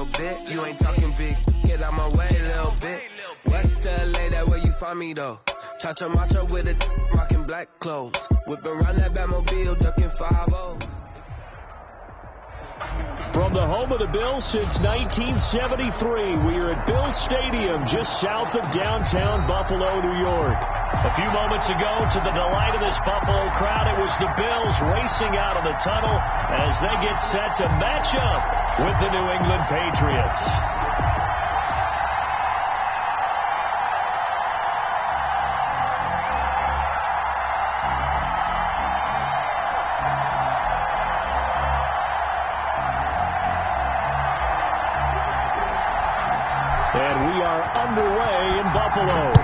little bit. You ain't talking big, get out my way a little bit. West LA, that where you find me though. Cha-cha macho with a rocking black clothes. Whip around that Batmobile, ducking 5-0. From the home of the Bills since 1973, we are at Bills Stadium just south of downtown Buffalo, New York. A few moments ago, to the delight of this Buffalo crowd, it was the Bills racing out of the tunnel as they get set to match up with the New England Patriots. And we are underway in Buffalo.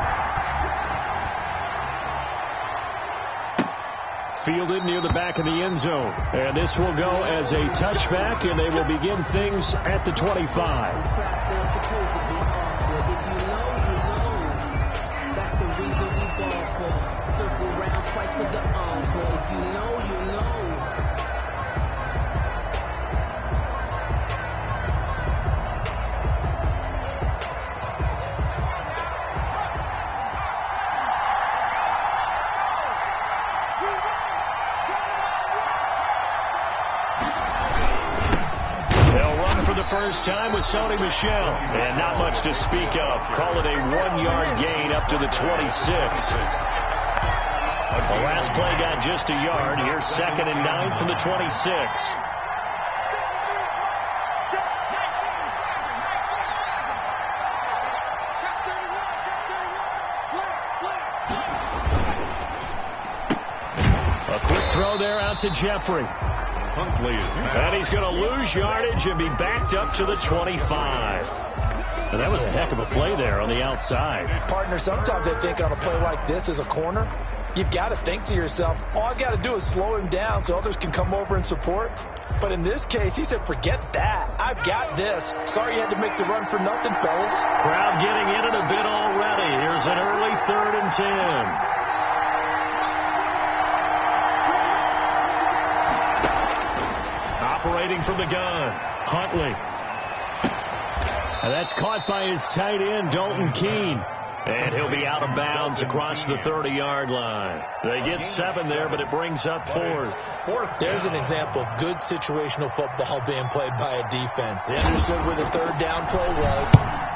Fielded near the back of the end zone. And this will go as a touchback, and they will begin things at the 25. That's the reason we ball for. Circle round twice with the encore. If you know, you know. First time with Sony Michel, and not much to speak of. Call it a 1-yard gain up to the 26. The last play got just a yard. Here's 2nd and 9 from the 26. A quick throw there out to Jeffrey. And he's going to lose yardage and be backed up to the 25. And that was a heck of a play there on the outside. Partner, sometimes I think on a play like this as a corner, you've got to think to yourself, all I've got to do is slow him down so others can come over and support. But in this case, he said, forget that. I've got this. Sorry you had to make the run for nothing, fellas. Crowd getting in it a bit already. Here's an early 3rd and 10. Operating from the gun, Huntley. And that's caught by his tight end, Dalton Keene. And he'll be out of bounds across the 30-yard line. They get 7 there, but it brings up 4th. There's an example of good situational football being played by a defense. They understood where the 3rd down play was,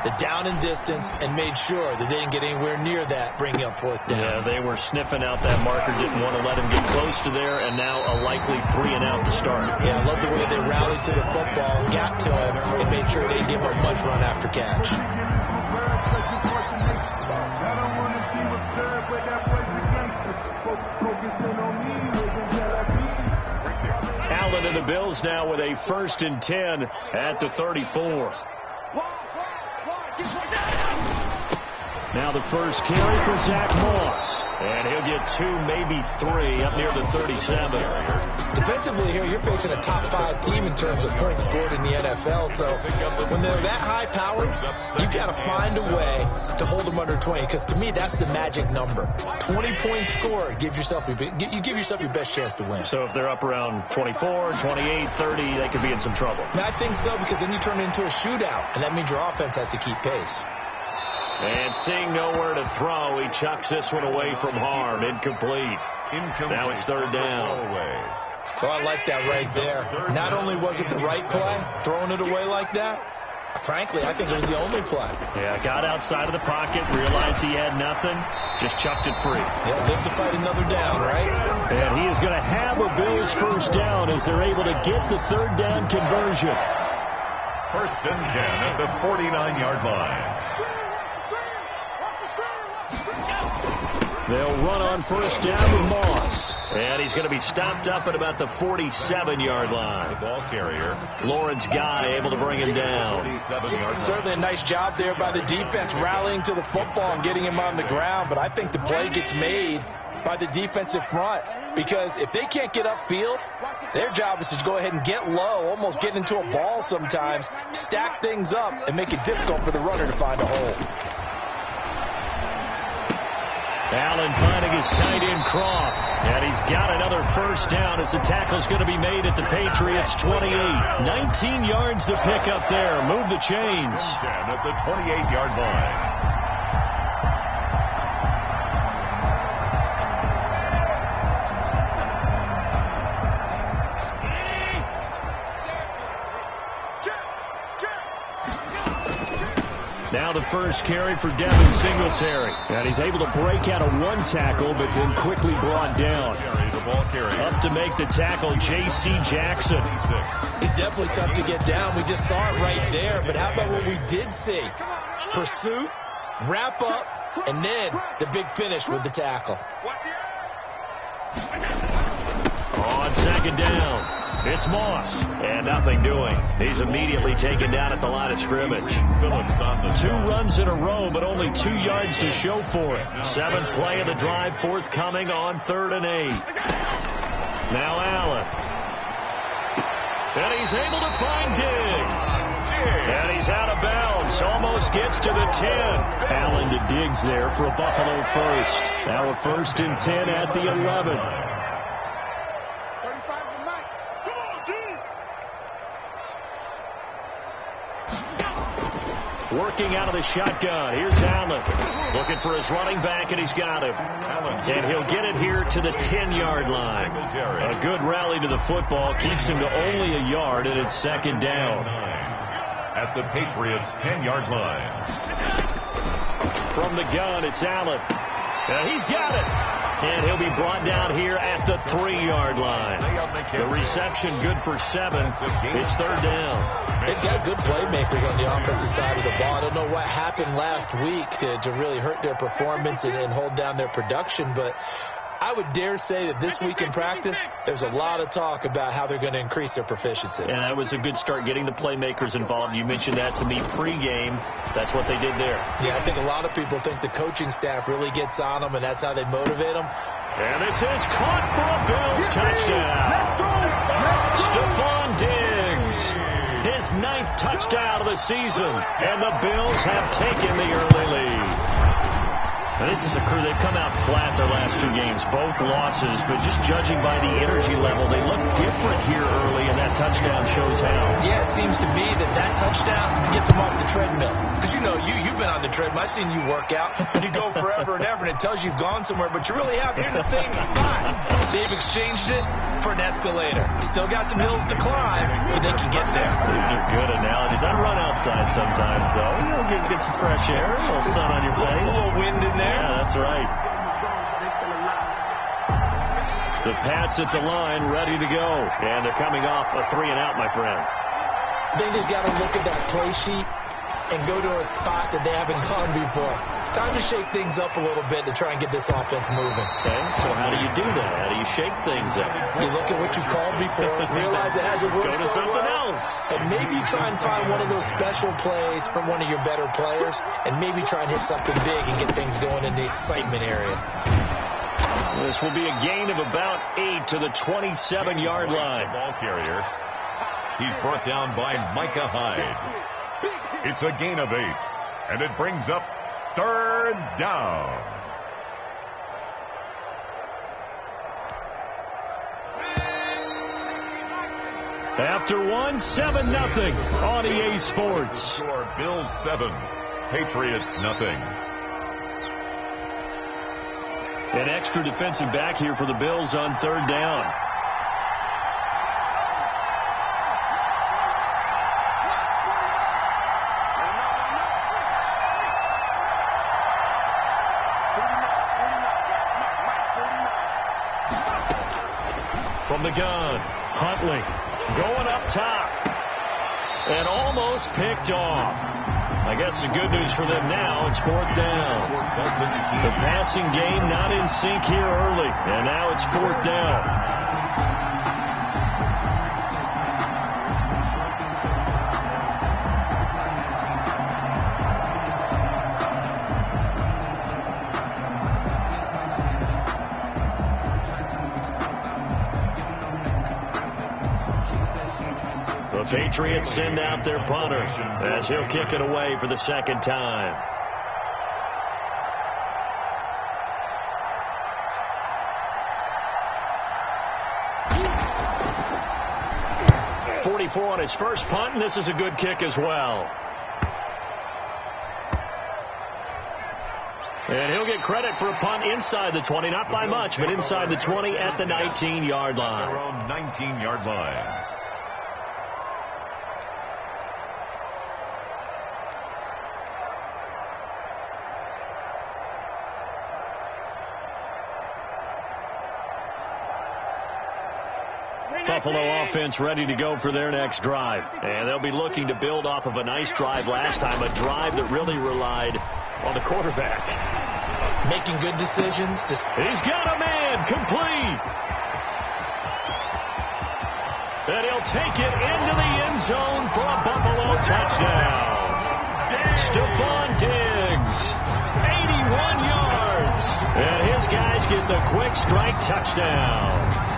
the down and distance, and made sure that they didn't get anywhere near that, bringing up 4th down. Yeah, they were sniffing out that marker, didn't want to let him get close to there, and now a likely 3 and out to start. Yeah, I love the way they rallied to the football and got to him and made sure they didn't give up much run after catch. Allen and the Bills now with a 1st and 10 at the 34. Now the first carry for Zach Moss. And he'll get 2, maybe 3 up near the 37. Defensively here, you're facing a top 5 team in terms of points scored in the NFL. So when they're that high powered, you've got to find a way to hold them under 20. Because to me, that's the magic number. 20 points scored, you give yourself your best chance to win. So if they're up around 24, 28, 30, they could be in some trouble. And I think so, because then you turn it into a shootout. And that means your offense has to keep pace. And seeing nowhere to throw, he chucks this one away from harm. Incomplete. Now it's 3rd down. Oh, I like that right there. Not only was it the right play, throwing it away like that, frankly, I think it was the only play. Yeah, got outside of the pocket, realized he had nothing, just chucked it free. Yeah, live to fight another down, right? And he is going to have a Bills 1st down as they're able to get the 3rd down conversion. 1st and 10 at the 49-yard line. They'll run on 1st down with Moss. And he's going to be stopped up at about the 47-yard line. The ball carrier, Lawrence Guy, able to bring him down. Certainly a nice job there by the defense, rallying to the football and getting him on the ground. But I think the play gets made by the defensive front, because if they can't get upfield, their job is to go ahead and get low, almost get into a ball sometimes, stack things up, and make it difficult for the runner to find a hole. Allen finding his tight end Croft. And he's got another first down as the tackle's going to be made at the Patriots' 28. 19 yards to pick up there. Move the chains. 10 at the 28-yard line. Now the first carry for Devin Singletary. And he's able to break out of one tackle, but then quickly brought down. Up to make the tackle, J.C. Jackson. He's definitely tough to get down. We just saw it right there. But how about what we did see? Pursuit, wrap up, and then the big finish with the tackle. On second down. It's Moss, and nothing doing. He's immediately taken down at the line of scrimmage. Phillips on the 2 runs in a row, but only 2 yards to show for it. 7th play of the drive forthcoming on 3rd and 8. Now Allen. And he's able to find Diggs. And he's out of bounds. Almost gets to the 10. Allen to Diggs there for a Buffalo first. Now a 1st and 10 at the 11. Working out of the shotgun. Here's Allen. Looking for his running back, and he's got him. And he'll get it here to the 10-yard line. A good rally to the football. Keeps him to only a yard, and it's 2nd down. At the Patriots' 10-yard line. From the gun, it's Allen. He's got it. And he'll be brought down here at the 3-yard line. The reception good for 7. It's 3rd down. They've got good playmakers on the offensive side of the ball. I don't know what happened last week to really hurt their performance and hold down their production, but I would dare say that this week in practice, there's a lot of talk about how they're going to increase their proficiency. And that was a good start, getting the playmakers involved. You mentioned that to me pregame. That's what they did there. Yeah, I think a lot of people think the coaching staff really gets on them, and that's how they motivate them. And this is caught for a Bills touchdown. Stephon Diggs, his 9th touchdown of the season, and the Bills have taken the early lead. Now, this is a crew, they've come out flat their last 2 games, both losses, but just judging by the energy level, they look different here early, and that touchdown shows how. Yeah, it seems to me that touchdown gets them off the treadmill. Because, you know, you've been on the treadmill. I've seen you work out. You go forever and ever, and it tells you you've gone somewhere, but you really have. You're in the same spot. They've exchanged it for an escalator. Still got some hills to climb, but they can get there. These are good analogies. I run outside sometimes, so you'll get some fresh air, a little sun on your face. A little wind in there. Yeah, that's right. The Pats at the line, ready to go. And they're coming off a 3-and-out, my friend. I think they've got to look at that play sheet and go to a spot that they haven't gone before. Time to shake things up a little bit to try and get this offense moving. Okay, so how do you do that? How do you shake things up? You look at what you called before, realize it hasn't worked. Go to something else. And maybe try and find one of those special plays from one of your better players, and maybe try and hit something big and get things going in the excitement area. This will be a gain of about 8 to the 27-yard line. Ball carrier. He's brought down by Micah Hyde. It's a gain of 8, and it brings up 3rd down. After 1, 7-0 on EA Sports. Score Bills 7, Patriots nothing. An extra defensive back here for the Bills on 3rd down. From the gun, Huntley going up top and almost picked off. I guess the good news for them now, it's 4th down. The passing game not in sync here early, and now it's 4th down. The Patriots send out their punter as he'll kick it away for the 2nd time. for on his first punt, and this is a good kick as well. And he'll get credit for a punt inside the 20, not by much, but inside the 20 at the 19-yard line. Their own 19-yard line. Buffalo offense ready to go for their next drive. And they'll be looking to build off of a nice drive last time, a drive that really relied on the quarterback. Making good decisions. He's got a man, complete. And he'll take it into the end zone for a Buffalo touchdown. Stephon Diggs, 81 yards. And his guys get the quick strike touchdown.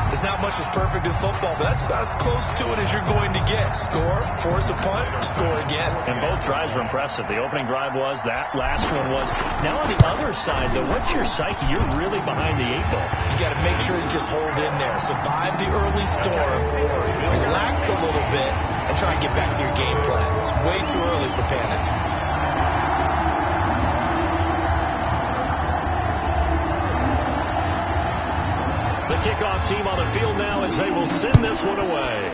There's not much that's perfect in football, but that's about as close to it as you're going to get. Score, force a punt, score again. And both drives were impressive. The opening drive was, that last one was. Now on the other side, though, what's your psyche? You're really behind the 8 ball. You got to make sure you just hold in there. Survive the early storm, relax a little bit, and try and get back to your game plan. It's way too early for panic. The kickoff team on the field now as they will send this one away.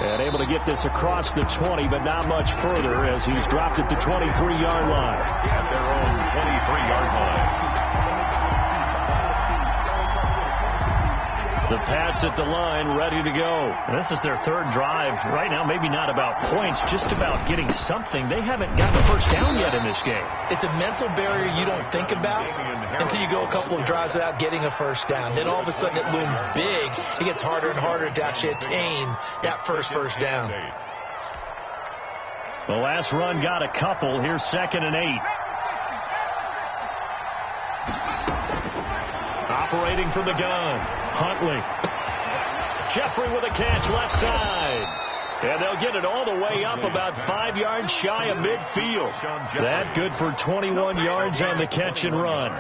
And able to get this across the 20, but not much further as he's dropped at the 23-yard line. At their own 23-yard line. The Pats at the line, ready to go. And this is their third drive. Right now, maybe not about points, just about getting something. They haven't gotten a first down yet in this game. It's a mental barrier you don't think about until you go a couple of drives without getting a first down. Then all of a sudden it looms big. It gets harder and harder to actually attain that first down. The last run got a couple. Here's 2nd and 8. Operating from the gun, Huntley. Jeffrey with a catch left side. And they'll get it all the way up about 5 yards shy of midfield. That good for 21 yards on the catch and run.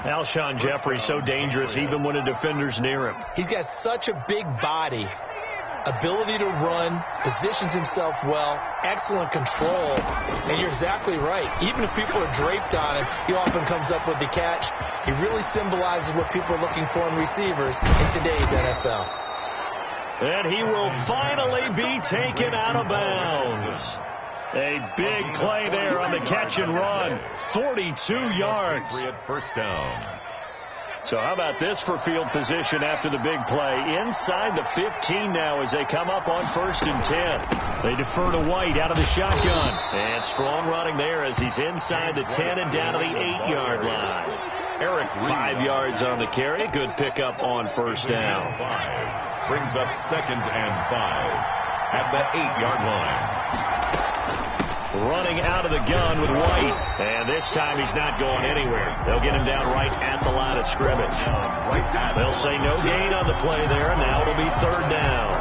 Alshon Jeffrey so dangerous even when a defender's near him. He's got such a big body, ability to run, positions himself well, excellent control. And you're exactly right. Even if people are draped on him, he often comes up with the catch. He really symbolizes what people are looking for in receivers in today's NFL. And he will finally be taken out of bounds. A big play there on the catch and run. 42 yards. First down. So how about this for field position after the big play? Inside the 15 now as they come up on 1st and 10. They defer to White out of the shotgun. And strong running there as he's inside the 10 and down to the 8-yard line. Eric, 5 yards on the carry. Good pickup on 1st down. Brings up 2nd and 5 at the 8-yard line. Running out of the gun with White. And this time he's not going anywhere. They'll get him down right at the line of scrimmage. They'll say no gain on the play there. Now it'll be 3rd down.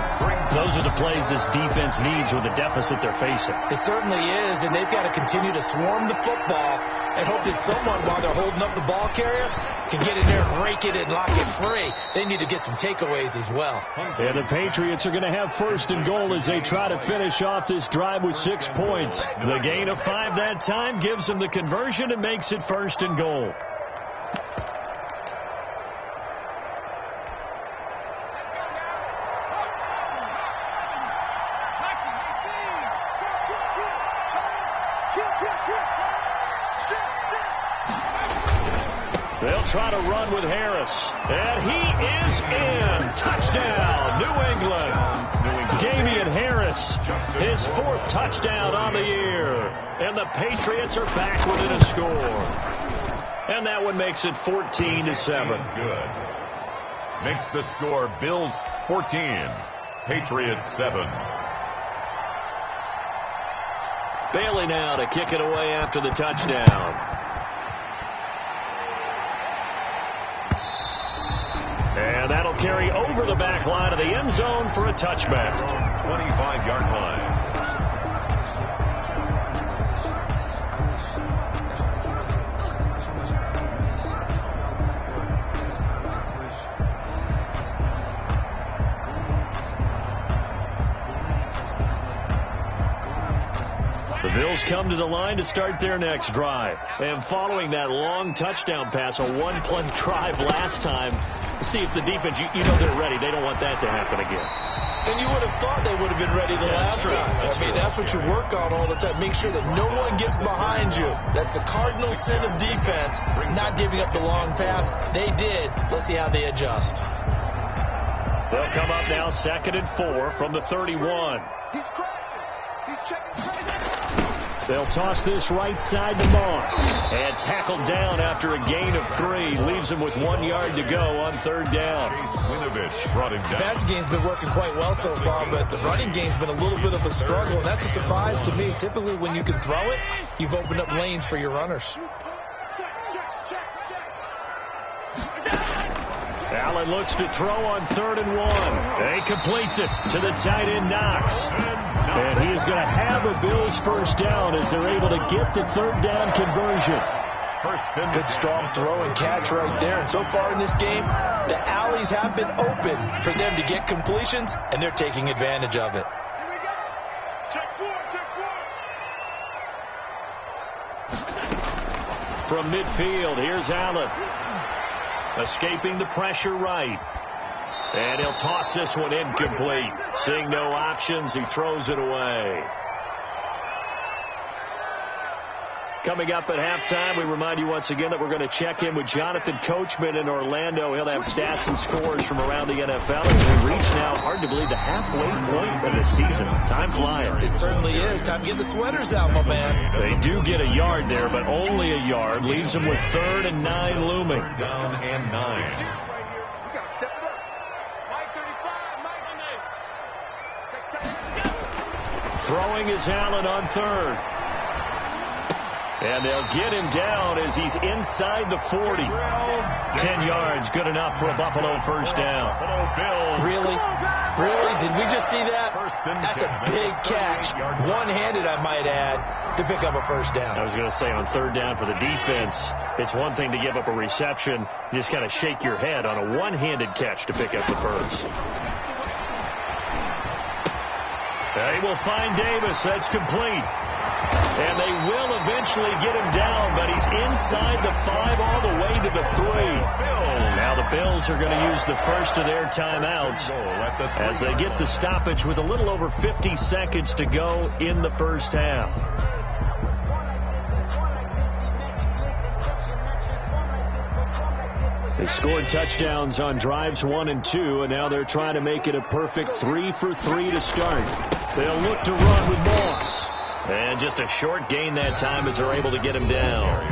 Those are the plays this defense needs with the deficit they're facing. It certainly is, and they've got to continue to swarm the football and hope that someone, while they're holding up the ball carrier, can get in there and rake it and lock it free. They need to get some takeaways as well. And the Patriots are going to have 1st and goal as they try to finish off this drive with 6 points. The gain of 5 that time gives them the conversion and makes it 1st and goal. They'll try to run with Harris. And he is in. Touchdown, New England. Damian Harris, his 4th touchdown on the year. And the Patriots are back within a score. And that one makes it 14-7. Good. Makes the score Bills 14, Patriots 7. Bailey now to kick it away after the touchdown. And that'll carry over the back line of the end zone for a touchback. 25-yard line. Bills come to the line to start their next drive. And following that long touchdown pass, a one-play drive last time, see if the defense, you know they're ready. They don't want that to happen again. And you would have thought they would have been ready the last time. That's what you work on all the time. Make sure that no one gets behind you. That's the cardinal sin of defense, not giving up the long pass. They did. Let's see how they adjust. They'll come up now 2nd and 4 from the 31. He's crashing. He's checking crazy. They'll toss this right side to Moss. And tackled down after a gain of 3. Leaves him with 1 yard to go on 3rd down. Winovich brought him down. The passing game's been working quite well so far, but the running game's been a little bit of a struggle. And that's a surprise to me. Typically, when you can throw it, you've opened up lanes for your runners. Allen looks to throw on 3rd and 1. And he completes it to the tight end, Knox. And he is going to have a Bills first down as they're able to get the 3rd down conversion. Good strong throw and catch right there. And so far in this game, the alleys have been open for them to get completions, and they're taking advantage of it. From midfield, here's Allen. Escaping the pressure right. And he'll toss this one incomplete. Seeing no options, he throws it away. Coming up at halftime, we remind you once again that we're going to check in with Jonathan Coachman in Orlando. He'll have stats and scores from around the NFL as we reach now, hard to believe, the halfway point of the season. Time flying. It certainly is. Time to get the sweaters out, my man. They do get a yard there, but only a yard. Leaves them with 3rd and 9 looming. Down and 9. Throwing is Allen on 3rd. And they'll get him down as he's inside the 40. 10 yards, good enough for a Buffalo first down. Really? Really? Did we just see that? That's a big catch. One-handed, I might add, to pick up a first down. I was going to say on 3rd down for the defense, it's one thing to give up a reception. You just kind of shake your head on a one-handed catch to pick up the first. They will find Davis. That's complete. And they will eventually get him down, but he's inside the 5 all the way to the 3. Now the Bills are going to use the first of their timeouts as they get the stoppage with a little over 50 seconds to go in the first half. They scored touchdowns on drives 1 and 2, and now they're trying to make it a perfect 3 for 3 to start. They'll look to run with Moss. And just a short gain that time as they're able to get him down.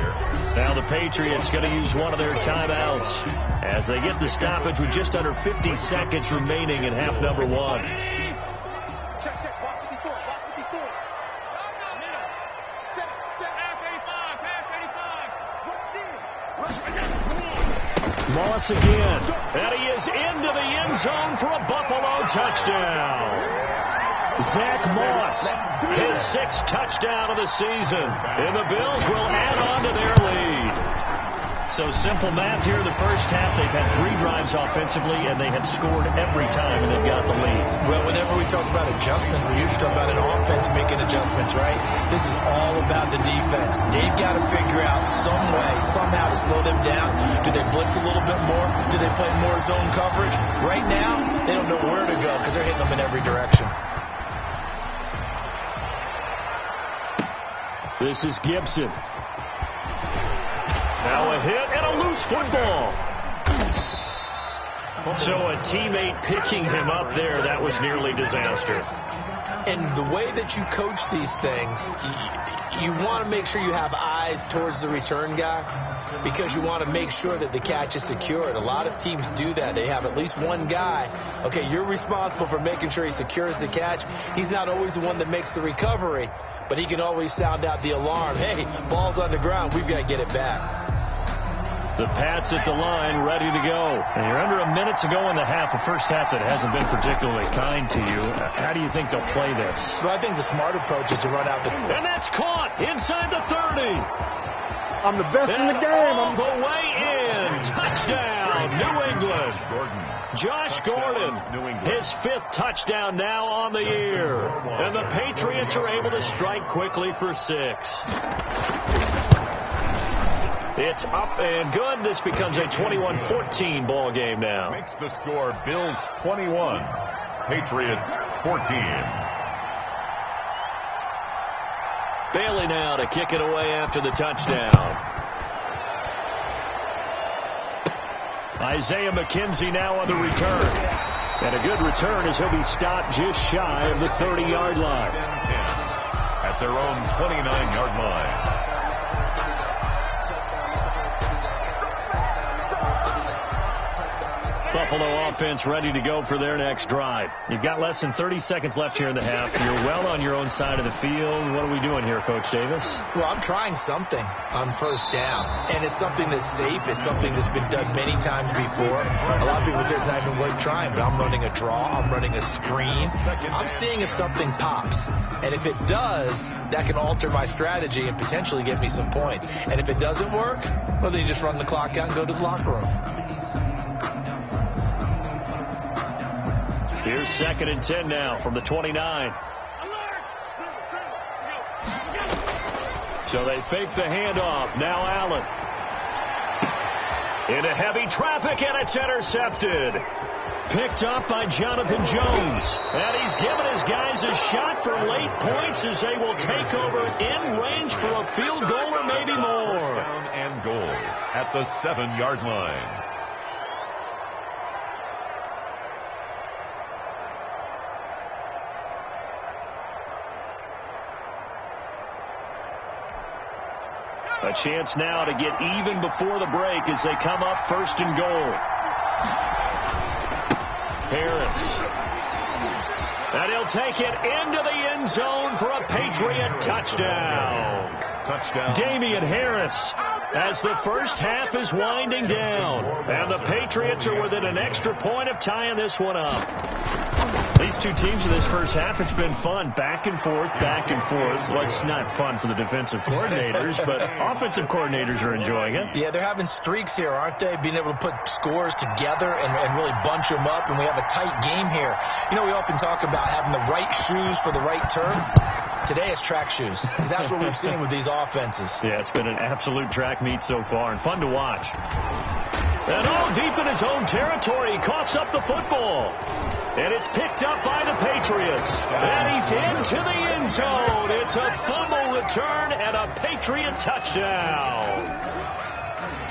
Now the Patriots going to use one of their timeouts as they get the stoppage with just under 50 seconds remaining in half number 1. Moss again. And he is into the end zone for a Buffalo touchdown. Zach Moss, his 6th touchdown of the season. And the Bills will add on to their lead. So simple math here in the first half. They've had 3 drives offensively, and they have scored every time, and they've got the lead. Well, whenever we talk about adjustments, we usually talk about an offense making adjustments, right? This is all about the defense. They've got to figure out some way, somehow to slow them down. Do they blitz a little bit more? Do they play more zone coverage? Right now, they don't know where to go because they're hitting them in every direction. This is Gibson. Now a hit and a loose football. So a teammate picking him up there, that was nearly disaster. And the way that you coach these things, you want to make sure you have eyes towards the return guy because you want to make sure that the catch is secured. A lot of teams do that. They have at least one guy. Okay, you're responsible for making sure he secures the catch. He's not always the one that makes the recovery, but he can always sound out the alarm. Hey, ball's on the ground. We've got to get it back. The Pats at the line, ready to go. And you're under a minute to go in the half. A first half that hasn't been particularly kind to you. How do you think they'll play this? Well, I think the smart approach is to run out the... And that's caught inside the 30. I'm the best in the game. All the way in. Touchdown, New England. Josh Gordon, his 5th touchdown now on the year. And the Patriots are able to strike quickly for 6. It's up and good. This becomes a 21-14 ball game now. Makes the score Bills 21, Patriots 14. Bailey now to kick it away after the touchdown. Isaiah McKenzie now on the return. And a good return as he'll be stopped just shy of the 30-yard line. 10-10 at their own 29-yard line. Buffalo offense ready to go for their next drive. You've got less than 30 seconds left here in the half. You're well on your own side of the field. What are we doing here, Coach Davis? Well, I'm trying something on first down, and it's something that's safe. It's something that's been done many times before. A lot of people say it's not even worth trying, but I'm running a draw. I'm running a screen. I'm seeing if something pops, and if it does, that can alter my strategy and potentially get me some points. And if it doesn't work, well, then you just run the clock out and go to the locker room. Here's 2nd and 10 now from the 29. So they fake the handoff. Now Allen. Into heavy traffic, and it's intercepted. Picked up by Jonathan Jones. And he's given his guys a shot for late points as they will take over in range for a field goal or maybe more. Down and goal at the 7-yard line. A chance now to get even before the break as they come up 1st and goal. Harris. And he'll take it into the end zone for a Patriot touchdown. Damian Harris as the first half is winding down. And the Patriots are within an extra point of tying this one up. These two teams in this first half, it's been fun. Back and forth, back and forth. Well, it's not fun for the defensive coordinators, but offensive coordinators are enjoying it. Yeah, they're having streaks here, aren't they? Being able to put scores together and really bunch them up, and we have a tight game here. You know, we often talk about having the right shoes for the right turf. Today it's track shoes, because that's what we've seen with these offenses. Yeah, it's been an absolute track meet so far, and fun to watch. And all deep in his own territory, he coughs up the football. And it's picked up by the Patriots. And he's into the end zone. It's a fumble return and a Patriot touchdown.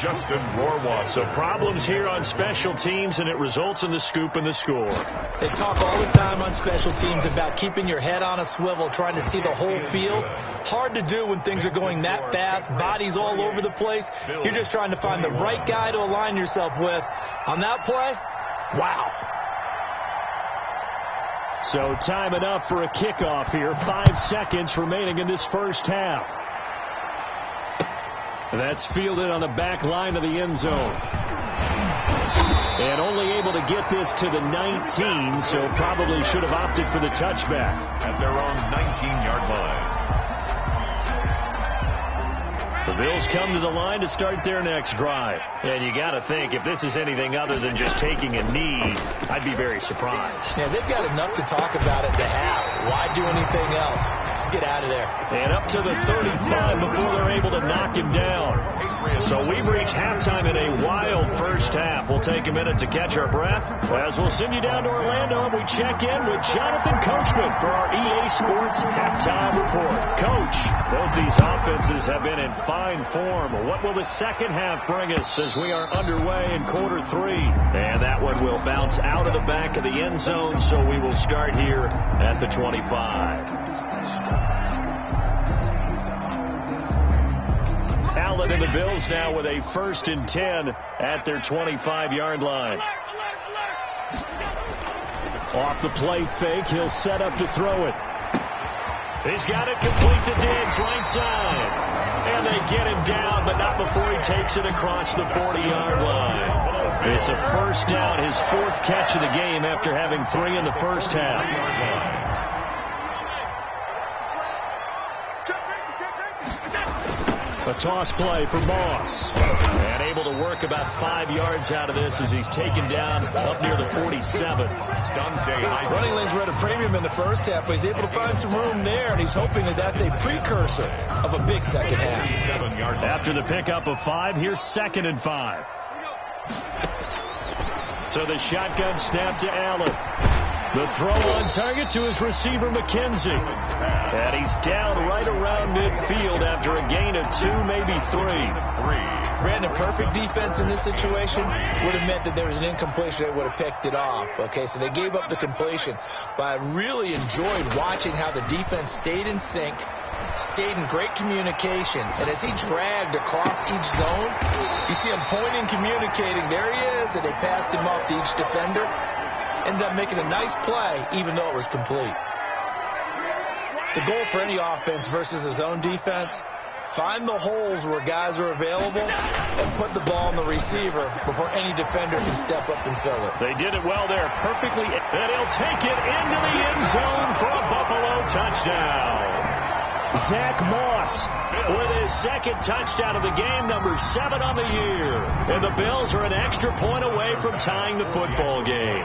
Justin Rohrwacher. So problems here on special teams, and it results in the scoop and the score. They talk all the time on special teams about keeping your head on a swivel, trying to see the whole field. Hard to do when things are going that fast, bodies all over the place. You're just trying to find the right guy to align yourself with. On that play, wow. So time enough for a kickoff here. 5 seconds remaining in this first half. That's fielded on the back line of the end zone. And only able to get this to the 19, so probably should have opted for the touchback. At their own 19-yard line. The Bills come to the line to start their next drive. And you got to think, if this is anything other than just taking a knee, I'd be very surprised. Yeah, they've got enough to talk about at the half. Why do anything else? Just get out of there. And up to the 35 before they're able to knock him down. So we've reached halftime in a wild first half. We'll take a minute to catch our breath as we'll send you down to Orlando and we check in with Jonathan Coachman for our EA Sports Halftime Report. Coach, both these offenses have been in fine form. What will the second half bring us as we are underway in quarter 3? And that one will bounce out of the back of the end zone, so we will start here at the 25. Allen and the Bills now with a 1st and 10 at their 25-yard line. Off the play fake, he'll set up to throw it. He's got it complete to Diggs, right side. And they get him down, but not before he takes it across the 40-yard line. It's a first down, his 4th catch of the game after having 3 in the first half. A toss play for Moss. And able to work about 5 yards out of this as he's taken down up near the 47. Running lanes were at a premium in the first half, but he's able to find some room there, and he's hoping that that's a precursor of a big second half. After the pickup of 5, here's 2nd and 5. So the shotgun snap to Allen. The throw on target to his receiver, McKenzie. And he's down right around midfield after a gain of 2, maybe 3. Brandon, perfect defense in this situation would have meant that there was an incompletion that would have picked it off. Okay, so they gave up the completion. But I really enjoyed watching how the defense stayed in sync, stayed in great communication. And as he dragged across each zone, you see him pointing, communicating. There he is, and they passed him off to each defender. Ended up making a nice play, even though it was complete. The goal for any offense versus a zone defense, find the holes where guys are available and put the ball on the receiver before any defender can step up and fill it. They did it well there, perfectly, and he'll take it into the end zone for a Buffalo touchdown. Zach Moss with his 2nd touchdown of the game, number 7 on the year. And the Bills are an extra point away from tying the football game.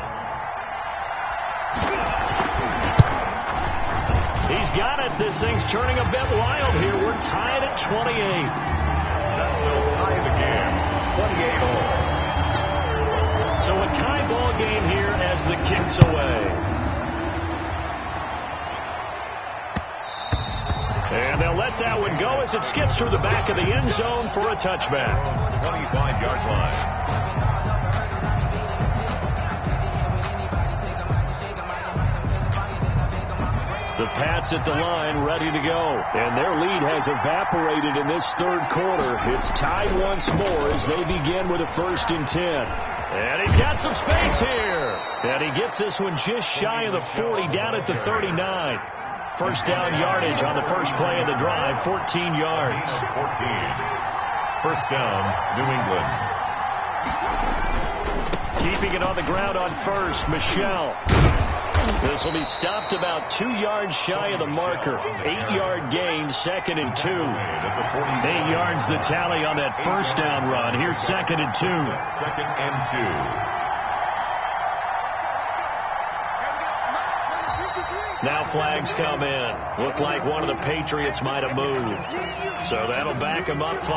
He's got it. This thing's turning a bit wild here. We're tied at 28. That will tie the game. 28 all. So a tie ball game here as the kick's away. And they'll let that one go as it skips through the back of the end zone for a touchback. 25-yard line. The Pats at the line, ready to go. And their lead has evaporated in this 3rd quarter. It's tied once more as they begin with a 1st and 10. And he's got some space here. And he gets this one just shy of the 40, down at the 39. First down yardage on the first play of the drive, 14 yards. 14. First down, New England. Keeping it on the ground on first, Michelle. This will be stopped about 2 yards shy of the marker. 8-yard gain, 2nd and 2. 8 yards the tally on that first down run. Here's 2nd and 2. 2nd and 2. Now flags come in. Looked like one of the Patriots might have moved. So that'll back them up 5.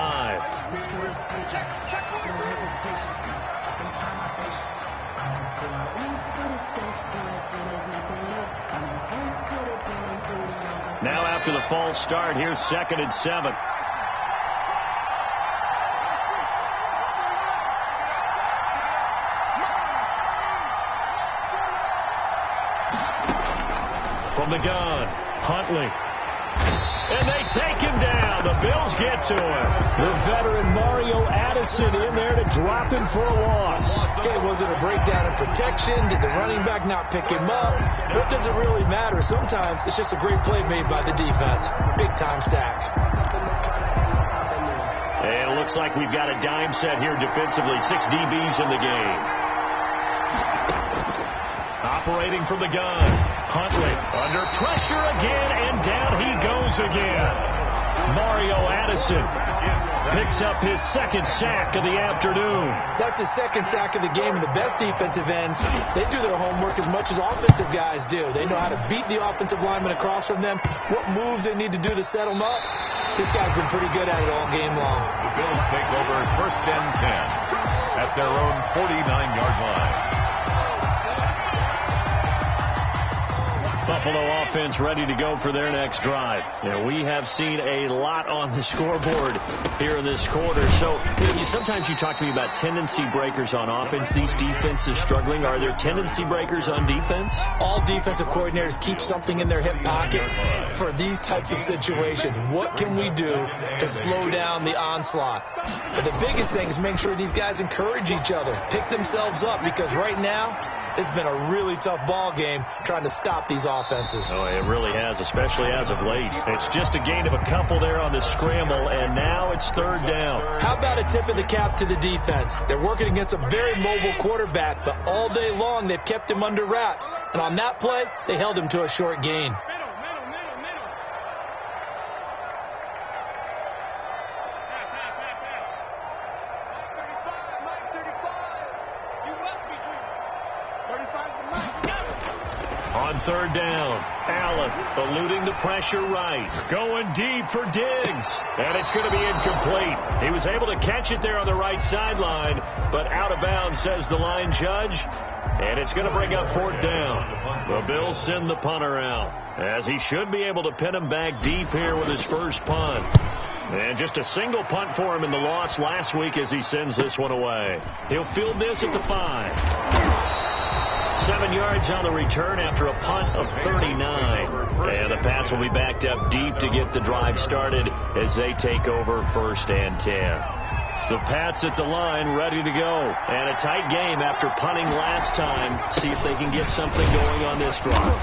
Now after the false start, here's 2nd and 7. From the gun, Huntley. And they take him down. The Bills get to him. The veteran Mario Addison in there to drop him for a loss. Okay, was it a breakdown in protection? Did the running back not pick him up? What does it really matter? Sometimes it's just a great play made by the defense. Big-time sack. And it looks like we've got a dime set here defensively. 6 DBs in the game. Operating from the gun. Huntley under pressure again, and down he goes again. Mario Addison picks up his 2nd sack of the afternoon. That's his 2nd sack of the game, and the best defensive ends, they do their homework as much as offensive guys do. They know how to beat the offensive lineman across from them, what moves they need to do to set them up. This guy's been pretty good at it all game long. The Bills take over 1st and 10 at their own 49-yard line. Buffalo offense ready to go for their next drive. And we have seen a lot on the scoreboard here in this quarter. So sometimes you talk to me about tendency breakers on offense. These defenses struggling. Are there tendency breakers on defense? All defensive coordinators keep something in their hip pocket for these types of situations. What can we do to slow down the onslaught? But the biggest thing is make sure these guys encourage each other, pick themselves up, because right now it's been a really tough ball game trying to stop these offenses. Oh, it really has, especially as of late. It's just a gain of a couple there on the scramble, and now it's 3rd down. How about a tip of the cap to the defense? They're working against a very mobile quarterback, but all day long they've kept him under wraps. And on that play, they held him to a short gain. On third down, Allen eluding the pressure right. Going deep for Diggs. And it's going to be incomplete. He was able to catch it there on the right sideline, but out of bounds, says the line judge. And it's going to bring up fourth down. The Bills send the punter out, as he should be able to pin him back deep here with his first punt. And just a single punt for him in the loss last week as he sends this one away. He'll field this at the 5. 7 yards on the return after a punt of 39. And the Pats will be backed up deep to get the drive started as they take over 1st and 10. The Pats at the line ready to go. And a tight game after punting last time. See if they can get something going on this drive.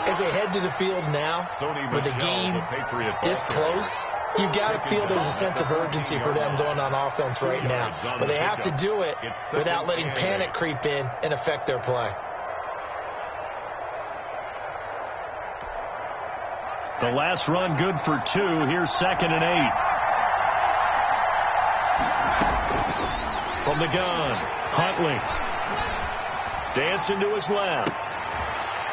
As they head to the field now, with the game this close, you've got to feel there's a sense of urgency for them going on offense right now. But they have to do it without letting panic creep in and affect their play. The last run good for 2. Here's 2nd and 8. From the gun, Huntley. Dancing to his left.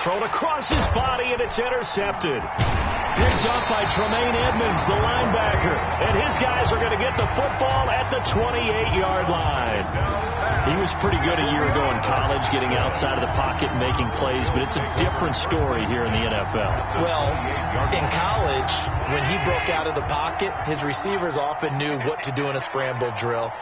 Thrown across his body, and it's intercepted. Picked up by Tremaine Edmonds, the linebacker. And his guys are going to get the football at the 28-yard line. He was pretty good a year ago in college, getting outside of the pocket and making plays, but it's a different story here in the NFL. Well, in college, when he broke out of the pocket, his receivers often knew what to do in a scramble drill.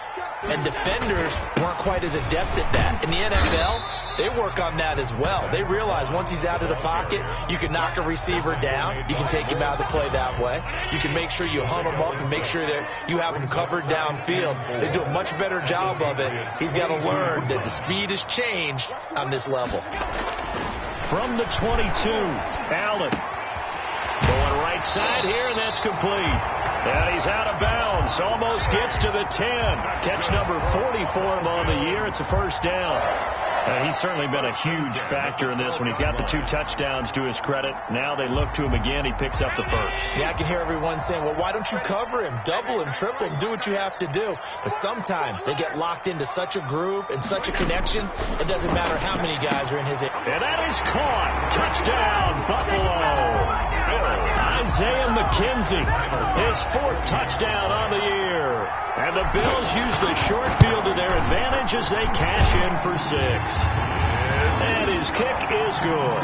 And defenders weren't quite as adept at that. In the NFL, they work on that as well. They realize once he's out of the pocket, you can knock a receiver down. You can take him out of the play that way. You can make sure you hunt him up and make sure that you have him covered downfield. They do a much better job of it. He's got to learn that the speed has changed on this level. From the 22, Allen. Going right side here, and that's complete. And he's out of bounds. Almost gets to the 10. Catch number 40 for him on the year. It's a first down. He's certainly been a huge factor in this one. He's got the 2 touchdowns to his credit. Now they look to him again. He picks up the first. Yeah, I can hear everyone saying, well, why don't you cover him, double him, triple him, do what you have to do. But sometimes they get locked into such a groove and such a connection, it doesn't matter how many guys are in his. And that is caught. Touchdown, Buffalo. Isaiah McKenzie, his 4th touchdown on the year. And the Bills use the short field to their advantage as they cash in for 6. And his kick is good.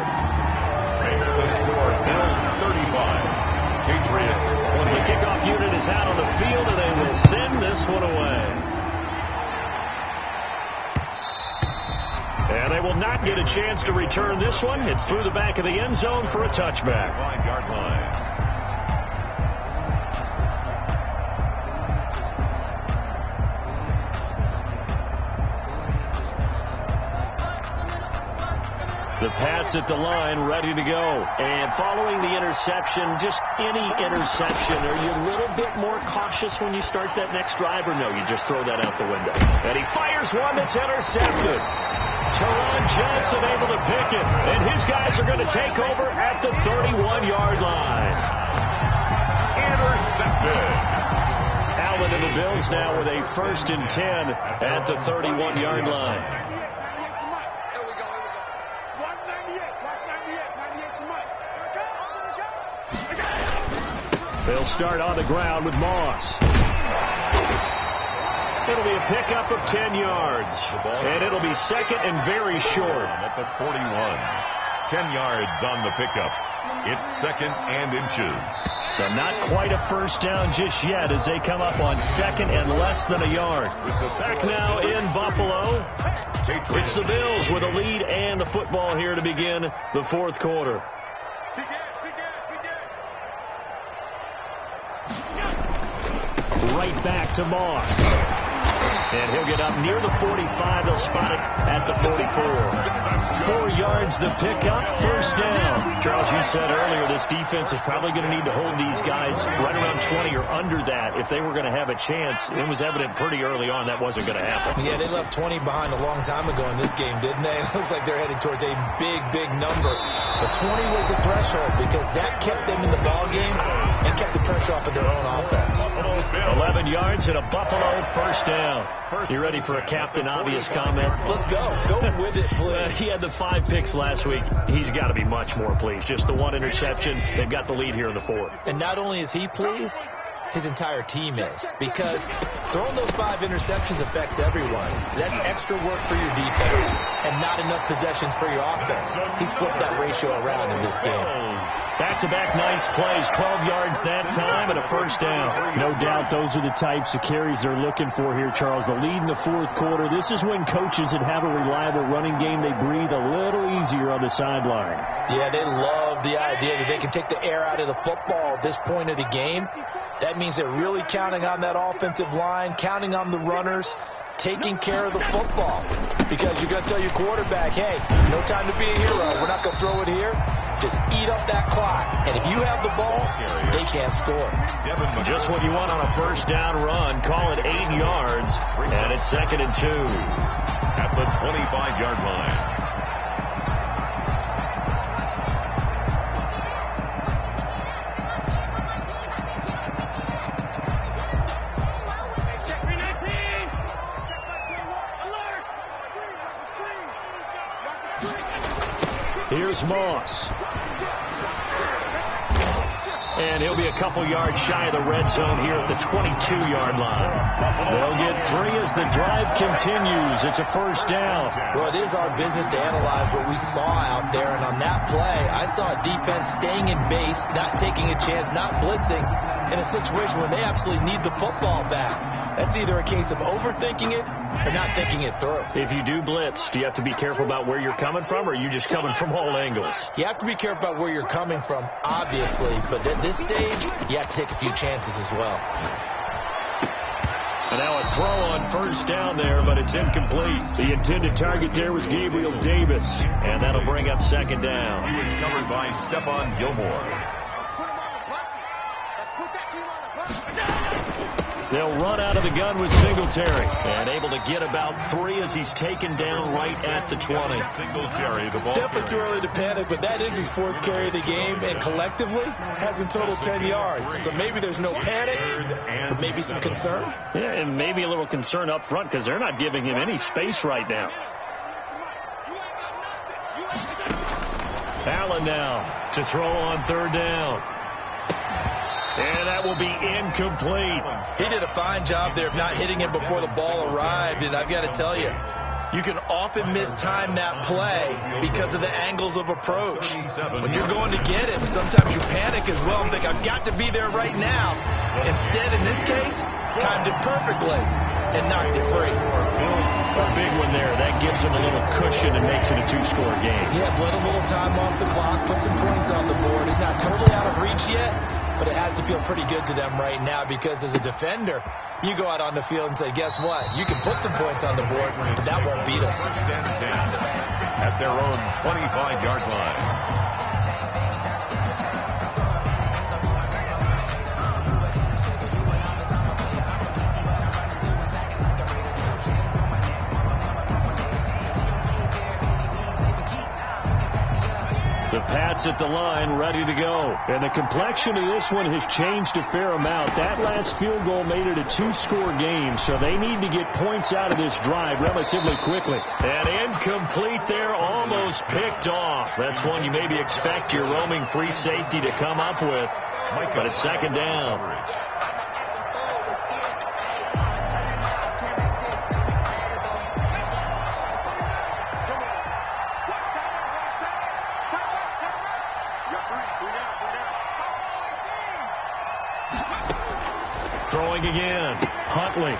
Makes the score Bills 35. Patriots 20. The kickoff unit is out on the field, and they will send this one away. And they will not get a chance to return this one. It's through the back of the end zone for a touchback. 5-yard line. The Pats at the line ready to go. And following the interception, just any interception, are you a little bit more cautious when you start that next drive, or no, you just throw that out the window? And he fires one that's intercepted. Teron Johnson able to pick it, and his guys are going to take over at the 31-yard line. Intercepted. Allen and the Bills now with a 1st and 10 at the 31-yard line. They'll start on the ground with Moss. It'll be a pickup of 10 yards. And it'll be 2nd and very short. At the 41. 10 yards on the pickup. It's 2nd and inches. So not quite a first down just yet as they come up on 2nd and less than a yard. With the Back now in Buffalo. It's the Bills with a lead and the football here to begin the 4th quarter. Right back to Moss. And he'll get up near the 45. They'll spot it at the 44. 4 yards the pickup, first down. Charles, you said earlier this defense is probably going to need to hold these guys right around 20 or under that if they were going to have a chance. It was evident pretty early on that wasn't going to happen. Yeah, they left 20 behind a long time ago in this game, didn't they? It looks like they're headed towards a big, big number. But 20 was the threshold because that kept them in the ball game and kept the pressure off of their own offense. 11 yards and a Buffalo first down. You ready for a Captain Obvious comment? Let's go. Go with it, please. He had the 5 picks last week. He's got to be much more pleased. Just the 1 interception. They've got the lead here in the 4th. And not only is he pleased, his entire team is. Because throwing those 5 interceptions affects everyone. That's extra work for your defense and not enough possessions for your offense. He's flipped that ratio around in this game. Back-to-back nice plays. 12 yards that time and a first down. No doubt those are the types of carries they're looking for here, Charles. The lead in the 4th quarter. This is when coaches that have a reliable running game, they breathe a little easier on the sideline. Yeah, they love the idea that they can take the air out of the football at this point of the game. That means they're really counting on that offensive line, counting on the runners, taking care of the football. Because you're going to tell your quarterback, hey, no time to be a hero. We're not going to throw it here. Just eat up that clock. And if you have the ball, they can't score. Just what you want on a first down run. Call it 8 yards. And it's 2nd and 2. At the 25-yard line. Here's Moss. And he'll be a couple yards shy of the red zone here at the 22-yard line. They'll get 3 as the drive continues. It's a first down. Well, it is our business to analyze what we saw out there. And on that play, I saw a defense staying in base, not taking a chance, not blitzing in a situation where they absolutely need the football back. That's either a case of overthinking it or not thinking it through. If you do blitz, do you have to be careful about where you're coming from, or are you just coming from all angles? You have to be careful about where you're coming from, obviously. But at this stage, you have to take a few chances as well. And now a throw on first down there, but it's incomplete. The intended target there was Gabriel Davis, and that'll bring up 2nd down. He was covered by Stephon Gilmore. They'll run out of the gun with Singletary. And able to get about 3 as he's taken down right at the 20. Singletary, the ball Definitely too early to panic, but that is his 4th carry of the game, and collectively has a total 10 yards. So maybe there's no panic, but maybe some concern. Yeah, and maybe a little concern up front because they're not giving him any space right now. Allen now to throw on 3rd down. And that will be incomplete. He did a fine job there of not hitting him before the ball arrived. And I've got to tell you, you can often mistime that play because of the angles of approach. When you're going to get him, sometimes you panic as well and think, I've got to be there right now. Instead, in this case, timed it perfectly and knocked it free. A big one there. That gives him a little cushion and makes it a 2-score game. Yeah, let a little time off the clock, put some points on the board. It's not totally out of reach yet, but it has to feel pretty good to them right now because as a defender, you go out on the field and say, guess what? You can put some points on the board, but that won't beat us. At their own 25-yard line. The Pats at the line, ready to go. And the complexion of this one has changed a fair amount. That last field goal made it a 2-score game, so they need to get points out of this drive relatively quickly. And incomplete there, almost picked off. That's one you maybe expect your roaming free safety to come up with, but it's 2nd down. Throwing again. Huntley.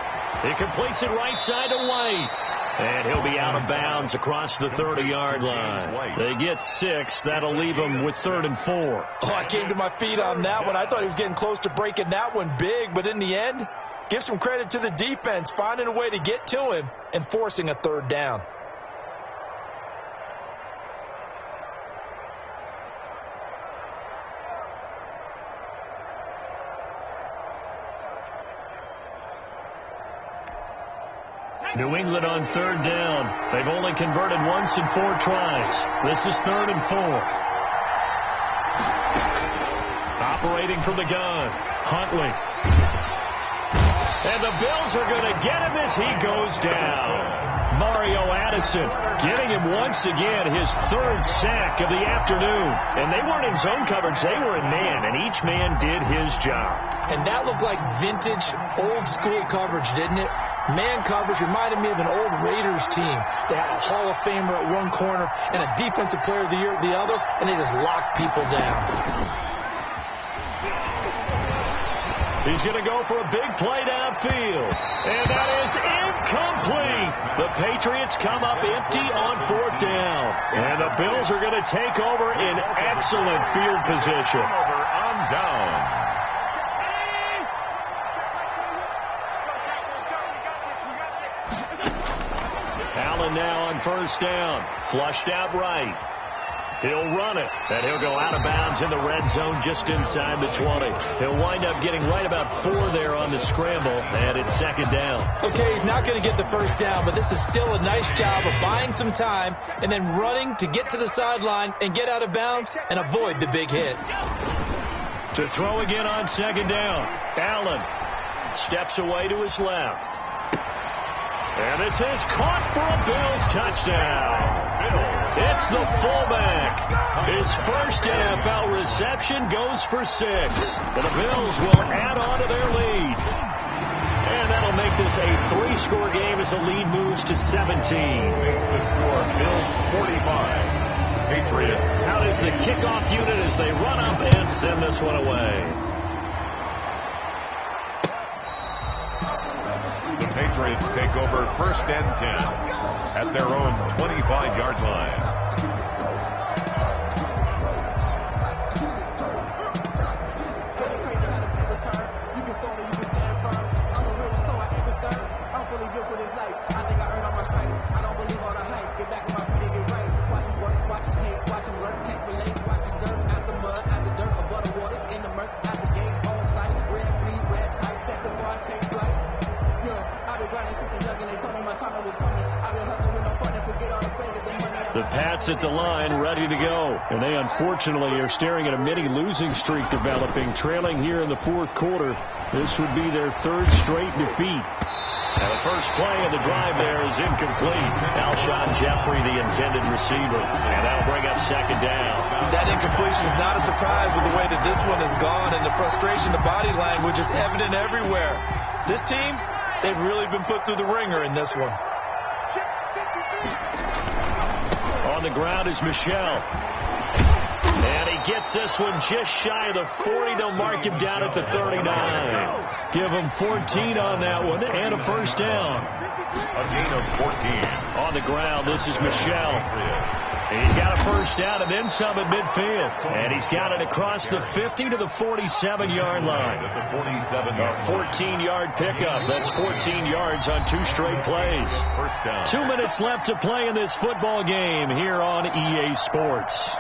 He completes it right side to White. And he'll be out of bounds across the 30-yard line. They get 6. That'll leave them with 3rd and 4. Oh, I came to my feet on that one. I thought he was getting close to breaking that one big, but in the end, give some credit to the defense, finding a way to get to him and forcing a 3rd down. New England on 3rd down. They've only converted once in 4 tries. This is 3rd and 4. Operating from the gun. Huntley. And the Bills are going to get him as he goes down. Mario Addison getting him once again his third sack of the afternoon. And they weren't in zone coverage. They were in man, and each man did his job. And that looked like vintage, old-school coverage, didn't it? Man coverage reminded me of an old Raiders team. They had a Hall of Famer at one corner and a Defensive Player of the Year at the other, and they just locked people down. He's going to go for a big play downfield. And that is incomplete. The Patriots come up empty on fourth down. And the Bills are going to take over in excellent field position. Over on downs. Allen now on first down. Flushed out right. He'll run it, and he'll go out of bounds in the red zone just inside the 20. He'll wind up getting right about 4 there on the scramble, and it's second down. Okay, he's not going to get the first down, but this is still a nice job of buying some time and then running to get to the sideline and get out of bounds and avoid the big hit. To throw again on second down, Allen steps away to his left. And this is caught for a Bills touchdown. It's the fullback. His first NFL reception goes for 6. And the Bills will add on to their lead. And that'll make this a 3-score game as the lead moves to 17. Makes the score Bills 45. Patriots. Out is the kickoff unit as they run up and send this one away. The Patriots take over first and 10 at their own 25-yard line. The Pats at the line, ready to go. And they unfortunately are staring at a mini losing streak developing, trailing here in the fourth quarter. This would be their 3rd straight defeat. And the first play of the drive there is incomplete. Alshon Jeffrey, the intended receiver. And that'll bring up second down. That incompletion is not a surprise with the way that this one has gone, and the frustration, the body language is evident everywhere. This team, they've really been put through the ringer in this one. On the ground is Michel. And he gets this one just shy of the 40. They'll mark him down at the 39. Give him 14 on that one and a first down. A gain of 14. On the ground, this is Michel. He's got a first down and then some at midfield. And he's got it across the 50 to the 47-yard line. At the 47-yard line. 14-yard pickup. That's 14 yards on 2 straight plays. First down. 2 minutes left to play in this football game here on EA Sports.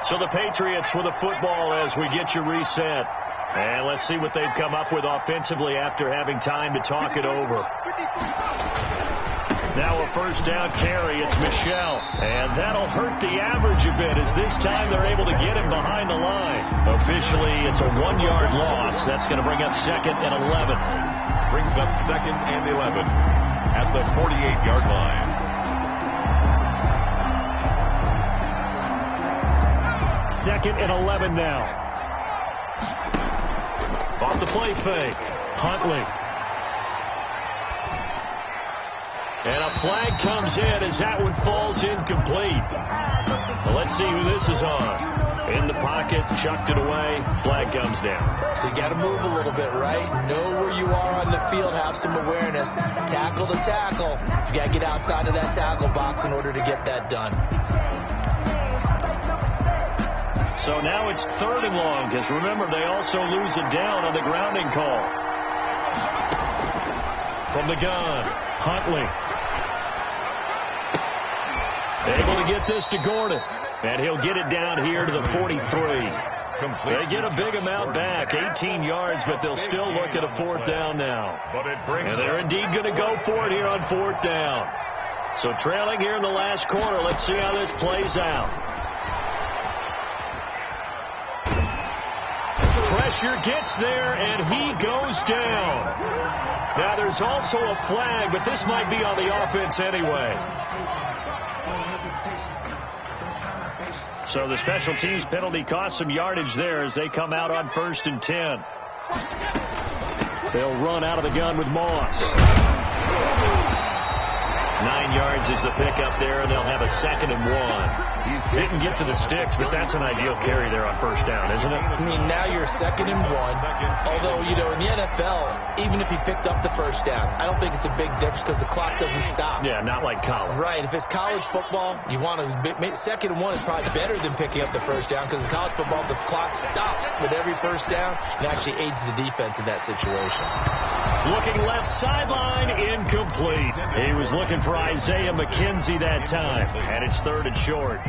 So the Patriots with the football as we get you reset. And let's see what they've come up with offensively after having time to talk it over. Now a first down carry. It's Michel. And that'll hurt the average a bit as this time they're able to get him behind the line. Officially, it's a 1-yard loss. That's going to bring up second and 11. Brings up second and 11 at the 48-yard line. Second and 11 now. Off the play fake. Huntley. And a flag comes in as that one falls incomplete. Well, let's see who this is on. In the pocket, chucked it away. Flag comes down. So you got to move a little bit, right? Know where you are on the field. Have some awareness. Tackle to tackle. You got to get outside of that tackle box in order to get that done. So now it's 3rd and long, because remember, they also lose it down on the grounding call. From the gun, Huntley. Able to get this to Gordon. And he'll get it down here to the 43. They get a big amount back, 18 yards, but they'll still look at a 4th down now. And they're indeed going to go for it here on 4th down. So trailing here in the last quarter, let's see how this plays out. pressure gets there, and he goes down. Now, there's also a flag, but this might be on the offense anyway. So the special teams penalty cost some yardage there as they come out on 1st and 10. They'll run out of the gun with Moss. 9 yards is the pickup there, and they'll have a 2nd and 1. Didn't get to the sticks, but that's an ideal carry there on 1st down, isn't it? I mean, now you're 2nd and 1. Although, you know, in the NFL, even if he picked up the 1st down, I don't think it's a big difference because the clock doesn't stop. Yeah, not like college. Right. If it's college football, you want to 2nd and 1 is probably better than picking up the 1st down because in college football, the clock stops with every 1st down and actually aids the defense in that situation. Looking left sideline, incomplete. He was looking for Isaiah McKenzie that time, and it's 3rd and short.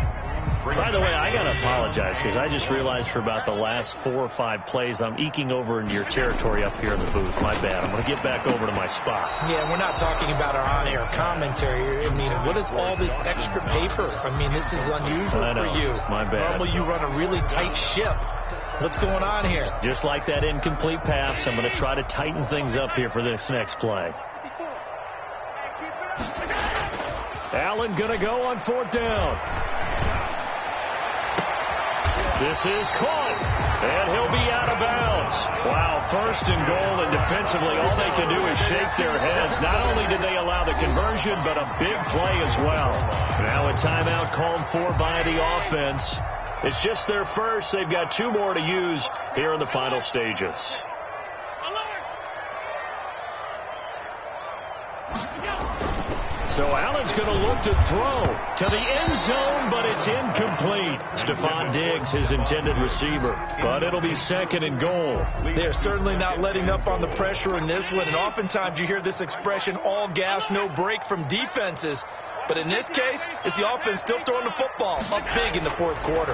By the way, I got to apologize because I just realized for about the last 4 or 5 plays, I'm eking over into your territory up here in the booth. My bad. I'm going to get back over to my spot. Yeah, we're not talking about our on-air commentary. I mean, what is all this extra paper? I mean, this is unusual for you. My bad. Normally you run a really tight ship. What's going on here? Just like that incomplete pass, I'm going to try to tighten things up here for this next play. Allen going to go on 4th down. This is caught, and he'll be out of bounds. Wow, 1st and goal, and defensively, all they can do is shake their heads. Not only did they allow the conversion, but a big play as well. Now a timeout called for by the offense. It's just their first. They've got 2 more to use here in the final stages. So Allen's going to look to throw to the end zone, but it's incomplete. Stephon Diggs, his intended receiver, but it'll be 2nd and goal. They're certainly not letting up on the pressure in this one, and oftentimes you hear this expression, all gas, no break from defenses. But in this case, it's the offense still throwing the football up big in the 4th quarter.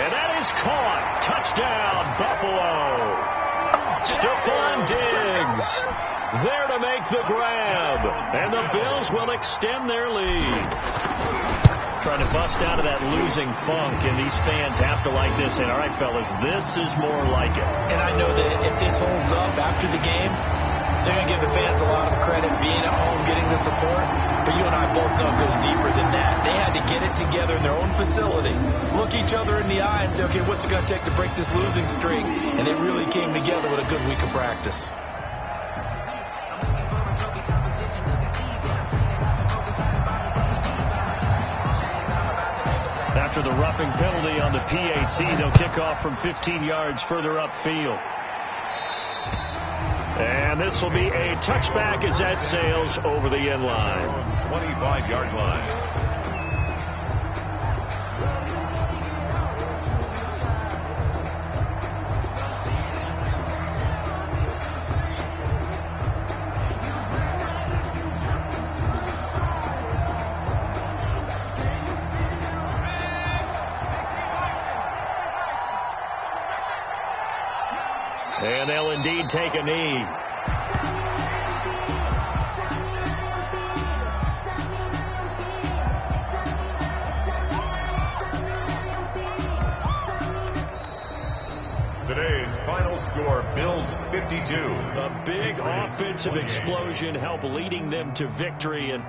And that is caught. Touchdown, Buffalo. Stephon Diggs there to make the grab. And the Bills will extend their lead. Trying to bust out of that losing funk, and these fans have to like this. And all right, fellas, this is more like it. And I know that if this holds up after the game, they're going to give the fans a lot of credit being at home, getting the support. But you and I both know it goes deeper than that. They had to get it together in their own facility, look each other in the eye and say, okay, what's it going to take to break this losing streak? And they really came together with a good week of practice. After the roughing penalty on the PAT, they'll kick off from 15 yards further upfield. And this will be a touchback as that sails over the end line. 25-yard line. And they'll indeed take a knee. Today's final score, Bills 52. A big offensive explosion helped leading them to victory. And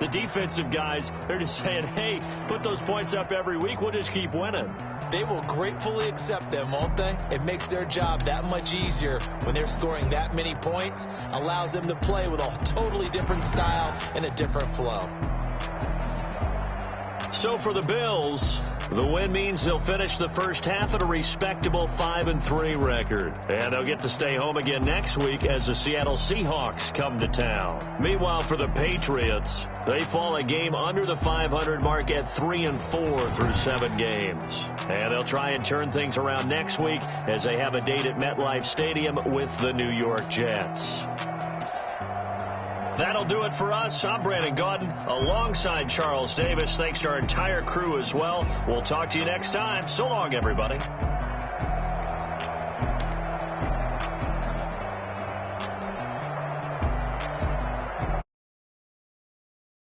the defensive guys, they're just saying, hey, put those points up every week. We'll just keep winning. They will gratefully accept them, won't they? It makes their job that much easier when they're scoring that many points. Allows them to play with a totally different style and a different flow. So for the Bills, the win means they'll finish the first half at a respectable 5-3 record. And they'll get to stay home again next week as the Seattle Seahawks come to town. Meanwhile, for the Patriots, they fall a game under the 500 mark at 3-4 through 7 games. And they'll try and turn things around next week as they have a date at MetLife Stadium with the New York Jets. That'll do it for us. I'm Brandon Gaudin alongside Charles Davis. Thanks to our entire crew as well. We'll talk to you next time. So long, everybody.